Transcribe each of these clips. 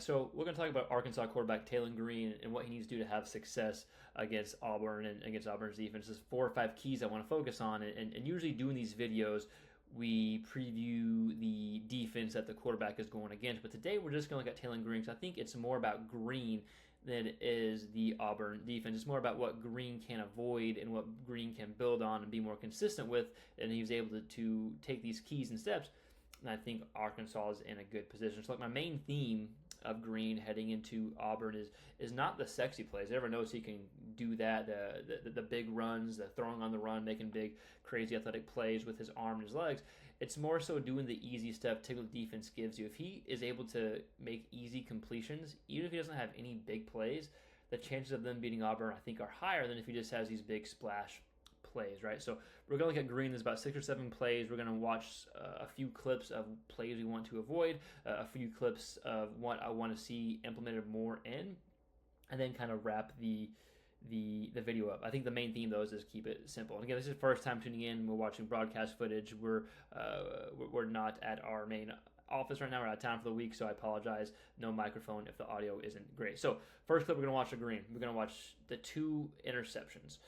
So we're going to talk about Arkansas quarterback Taylen Green and what he needs to do to have success against Auburn and against Auburn's defense. There's 4 or 5 keys I want to focus on. And usually doing these videos, we preview the defense that the quarterback is going against. But today we're just going to look at Taylen Green because I think it's more about Green than it is the Auburn defense. It's more about what Green can avoid and what Green can build on and be more consistent with. And he was able to take these keys and steps. And I think Arkansas is in a good position. So like my main theme of Green heading into Auburn is not the sexy plays. Everyone knows he can do that, the big runs, the throwing on the run, making big, crazy athletic plays with his arm and his legs. It's more so doing the easy stuff typical defense gives you. If he is able to make easy completions, even if he doesn't have any big plays, the chances of them beating Auburn, I think, are higher than if he just has these big splash plays, right? So we're going to look at Green. There's about 6 or 7 plays. We're going to watch a few clips of plays we want to avoid, a few clips of what I want to see implemented more in, and then kind of wrap the video up. I think the main theme though is just keep it simple. And again, this is the first time tuning in. We're watching broadcast footage. We're not at our main office right now. We're out of town for the week, so I apologize. No microphone if the audio isn't great. So first clip, we're going to watch the Green. We're going to watch the 2 interceptions,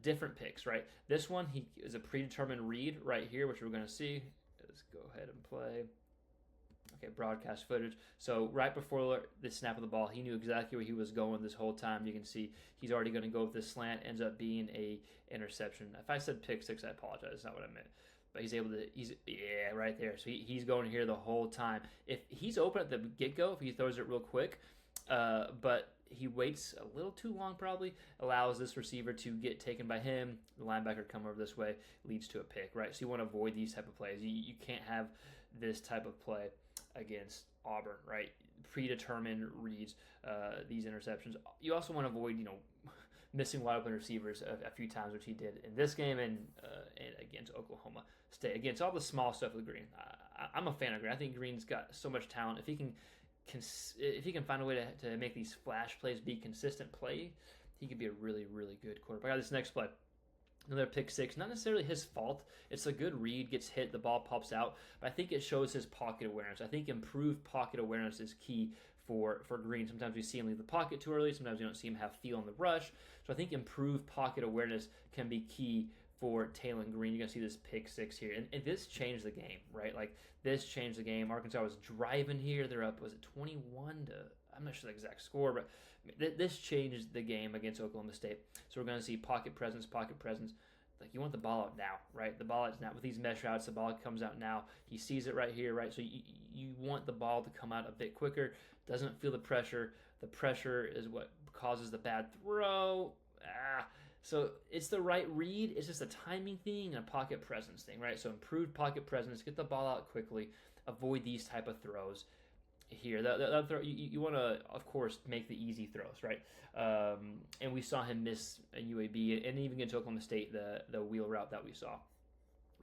different picks, right? This one, he is a predetermined read right here, which we're going to see. Let's go ahead and play. Okay, broadcast footage. So right before the snap of the ball, he knew exactly where he was going this whole time. You can see he's already going to go with this slant. Ends up being a interception. If I said pick 6, I apologize. That's not what I meant. But he's able to, right there. So he's going here the whole time. If he's open at the get-go, if he throws it real quick, but he waits a little too long probably, allows this receiver to get taken by him, the linebacker come over this way, leads to a pick, right? So you want to avoid these type of plays. You can't have this type of play against Auburn, right? Predetermined reads, these interceptions. You also want to avoid, missing wide open receivers a few times, which he did in this game and against Oklahoma State. Again, it's all the small stuff with Green. I'm a fan of Green. I think Green's got so much talent. If he can find a way to make these flash plays be consistent play, he could be a really, really good quarterback. I got this next play. Another pick 6, not necessarily his fault. It's a good read, gets hit, the ball pops out, but I think it shows his pocket awareness. I think improved pocket awareness is key for Green. Sometimes we see him leave the pocket too early. Sometimes we don't see him have feel on the rush. So I think improved pocket awareness can be key for Taylen Green. You're going to see this pick 6 here. And this changed the game, right? Like, this changed the game. Arkansas was driving here. They're up, was it 21 to... I'm not sure the exact score, but this changed the game against Oklahoma State. So we're going to see pocket presence. Like, you want the ball out now, right? The ball is now. With these mesh routes, the ball comes out now. He sees it right here, right? So you want the ball to come out a bit quicker. Doesn't feel the pressure. The pressure is what causes the bad throw. So it's the right read. It's just a timing thing and a pocket presence thing, right? So improved pocket presence. Get the ball out quickly. Avoid these type of throws. Here, that throw, you want to, of course, make the easy throws, right? And we saw him miss a UAB and even against Oklahoma State, the wheel route that we saw.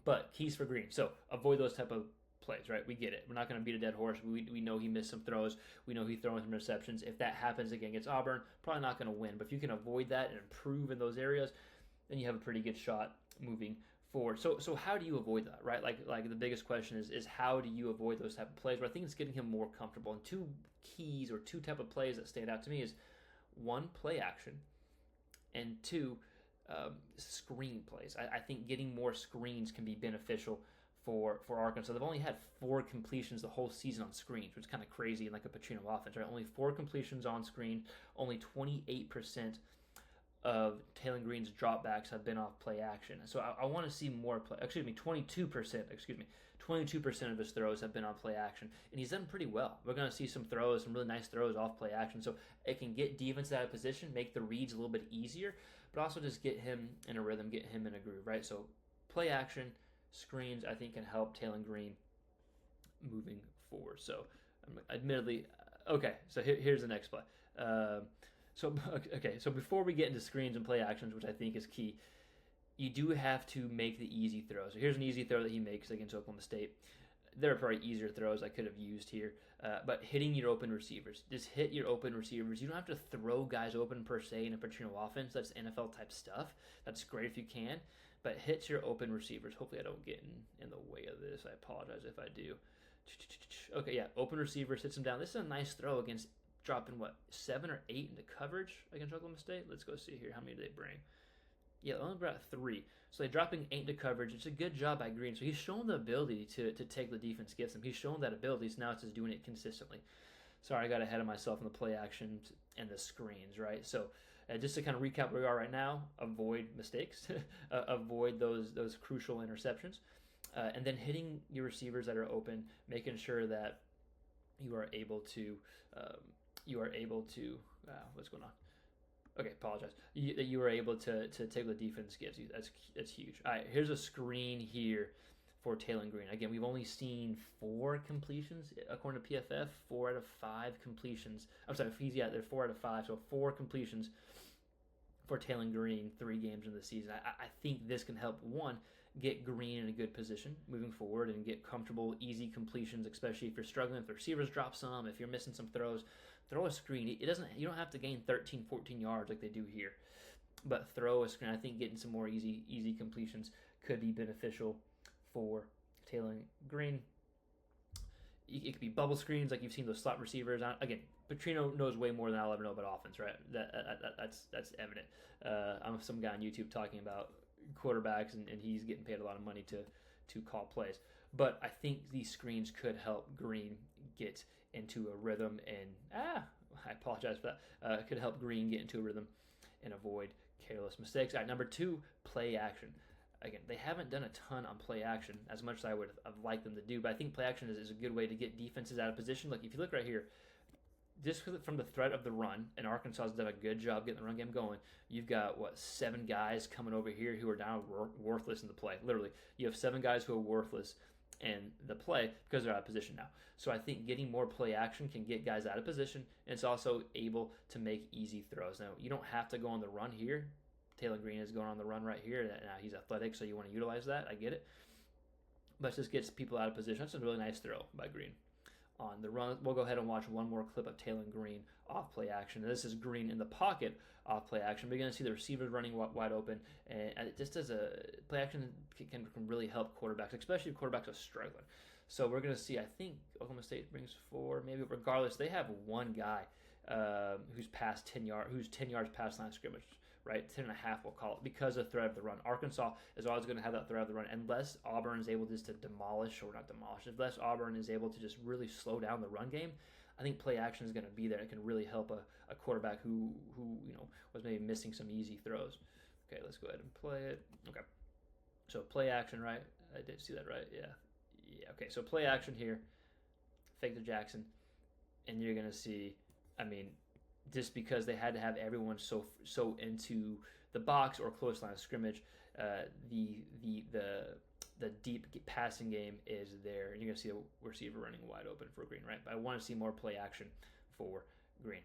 But keys for Green. So avoid those type of plays, right? We get it. We're not going to beat a dead horse. We know he missed some throws. We know he's throwing some interceptions. If that happens again against Auburn, probably not going to win. But if you can avoid that and improve in those areas, then you have a pretty good shot moving forward. So how do you avoid that, right? Like the biggest question is how do you avoid those type of plays? But I think it's getting him more comfortable. And 2 keys or 2 type of plays that stand out to me is 1, play action, and 2, screen plays. I think getting more screens can be beneficial for Arkansas. They've only had 4 completions the whole season on screens, which is kind of crazy in like a Petrino offense, right? Only 4 completions on screen, only 28% of Taylen Green's dropbacks have been off play action. So I want to see more play. 22% of his throws have been on play action, and he's done pretty well. We're going to see some really nice throws off play action. So it can get defense out of position, make the reads a little bit easier, but also just get him in a rhythm, get him in a groove, right? So play action, screens, I think can help Taylen Green moving forward. So admittedly, okay, so here's the next play. So before we get into screens and play actions, which I think is key, you do have to make the easy throw. So here's an easy throw that he makes against Oklahoma State. There are probably easier throws I could have used here, but hitting your open receivers. Just hit your open receivers. You don't have to throw guys open per se in a Petrino offense. That's NFL type stuff. That's great if you can, but hit your open receivers. Hopefully I don't get in the way of this. I apologize if I do. Okay, yeah, open receiver sits him down. This is a nice throw against dropping, what, 7 or 8 into coverage against Oklahoma State? Let's go see here. How many do they bring? Yeah, only brought 3. So they're dropping 8 into coverage. It's a good job by Green. So he's shown the ability to take the defense gets him. He's shown that ability, so now it's just doing it consistently. Sorry, I got ahead of myself in the play actions and the screens, right? So just to kind of recap where we are right now, avoid mistakes, avoid those crucial interceptions, and then hitting your receivers that are open, making sure that you are able to what's going on? Okay, apologize. That you were able to take the defense gives you. That's huge. All right, here's a screen here for Taylen Green. Again, we've only seen 4 completions according to PFF. 4 out of 5 completions. I'm sorry, they're 4 out of 5. So 4 completions for Taylen Green 3 games in the season. I think this can help, one, get Green in a good position moving forward and get comfortable, easy completions, especially if you're struggling, if the receivers drop some, if you're missing some throws. Throw a screen. You don't have to gain 13, 14 yards like they do here, but throw a screen. I think getting some more easy completions could be beneficial for Taylen Green. It could be bubble screens like you've seen those slot receivers. Again, Petrino knows way more than I'll ever know about offense, right? That's evident. I'm some guy on YouTube talking about quarterbacks, and he's getting paid a lot of money to call plays. But I think these screens could help Green get into a rhythm, and I apologize for that. Could help Green get into a rhythm and avoid careless mistakes. All right, number 2, play action. Again, they haven't done a ton on play action as much as I would have liked them to do, but I think play action is a good way to get defenses out of position. Like if you look right here, just from the threat of the run, and Arkansas has done a good job getting the run game going. You've got, 7 guys coming over here who are now worthless in the play. Literally, you have 7 guys who are worthless in the play because they're out of position now. So I think getting more play action can get guys out of position, and it's also able to make easy throws. Now, you don't have to go on the run here. Taylen Green is going on the run right here. Now he's athletic, so you want to utilize that. I get it. But it just gets people out of position. That's a really nice throw by Green. On the run, we'll go ahead and watch one more clip of Taylen Green off play action. This is Green in the pocket off play action. We're going to see the receivers running wide open, and it just as a play action can really help quarterbacks, especially if quarterbacks are struggling. So we're going to see, I think Oklahoma State brings 4, maybe regardless, they have one guy who's past 10 yards, who's 10 yards past line of scrimmage, right? 10 and a half, we'll call it, because of threat of the run. Arkansas is always going to have that threat of the run unless Auburn is able just to unless Auburn is able to just really slow down the run game. I think play action is going to be there. It can really help a quarterback who was maybe missing some easy throws. Okay, let's go ahead and play it. Okay, so play action, right? I did see that, right? Yeah. Okay, so play action here. Fake to Jackson, and you're going to see, just because they had to have everyone so into the box or close line of scrimmage, the deep passing game is there, and you're going to see a receiver running wide open for Green, right? But I want to see more play action for Green.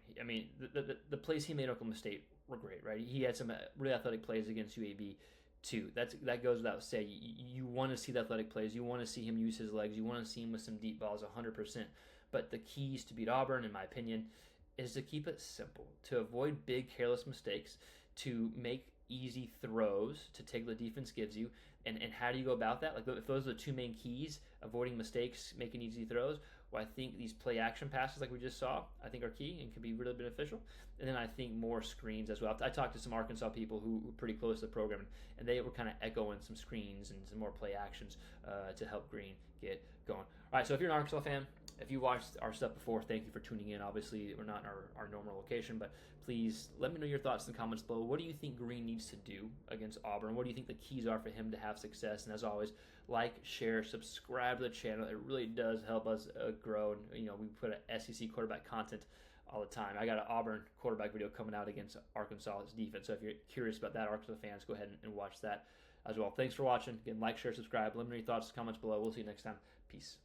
The plays he made at Oklahoma State were great, right? He had some really athletic plays against UAB too. That goes without saying. You want to see the athletic plays. You want to see him use his legs. You want to see him with some deep balls, 100%. But the keys to beat Auburn, in my opinion, is to keep it simple, to avoid big careless mistakes, to make easy throws, to take what the defense gives you. And how do you go about that? Like, if those are the 2 main keys, avoiding mistakes, making easy throws, well, I think these play action passes like we just saw, I think are key and can be really beneficial. And then I think more screens as well. I talked to some Arkansas people who were pretty close to the program, and they were kind of echoing some screens and some more play actions to help Green get going. All right, so if you're an Arkansas fan, if you watched our stuff before, thank you for tuning in. Obviously, we're not in our normal location, but please let me know your thoughts in the comments below. What do you think Green needs to do against Auburn? What do you think the keys are for him to have success? And as always, like, share, subscribe to the channel. It really does help us grow. And, we put SEC quarterback content all the time. I got an Auburn quarterback video coming out against Arkansas's defense. So if you're curious about that, Arkansas fans, go ahead and watch that as well. Thanks for watching. Again, like, share, subscribe. Let me know your thoughts in the comments below. We'll see you next time. Peace.